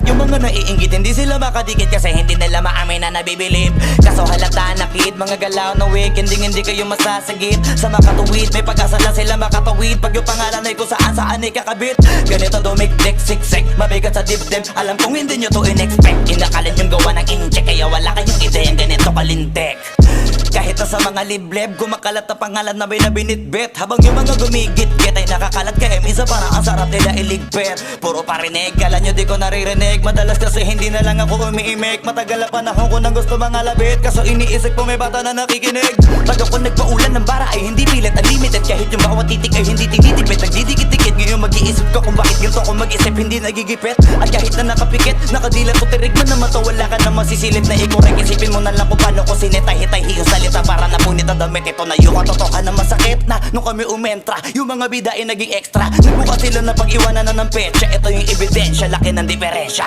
Yung mga naiinggit, hindi sila makadikit kasi hindi nila maamin na nabibilib. Kaso halata nakit, mga galaw na weak, hindi kayo masasagip. Sa makatuwid, may pag-asa na sila makatawid. Pag yung pangalan ay kung saan ay kakabit. Ganito dumikdik, siksik, mabigat sa dibdib. Alam kong hindi nyo to in-expect. Inakalan yung gawa ng incheck, kaya wala kayong ideyang ganito kalintek. Kahit na sa mga libleb, kumakalat na pangalan na may nabinitbit. Habang yung mga gumigit-git ay nakakalat kaya minsan parang ang sarap nila iligpit. Puro parinig, kala nyo di ko naririnig. Madalas kasi hindi na lang ako umiimik. Matagal na panahon ko nang gusto mga labit. Kaso iniisip ko may bata na nakikinig. Pag ako nagpaulan ng bara ay hindi pilit unlimited. Kahit yung bawat titik ay hindi tinitipid. Nagdidikit-dikit, ngayon mag-iisip ko kung bakit ganito ko mag-isip hindi nagigipit. At kahit na nakapikit, nakadilat o tirig man na mata, wala ka na masisilip na ikorek. Isipin mo na lang kung paano ko sinitay-hitay yung salita para napunit ang damit. Ito na yung katotohan na masakit na nung kami umentra, yung mga bida ay naging extra. Nagbukas sila na pag-iwanan na ng petsa. Ito yung ebidensya, laki ng diferensya.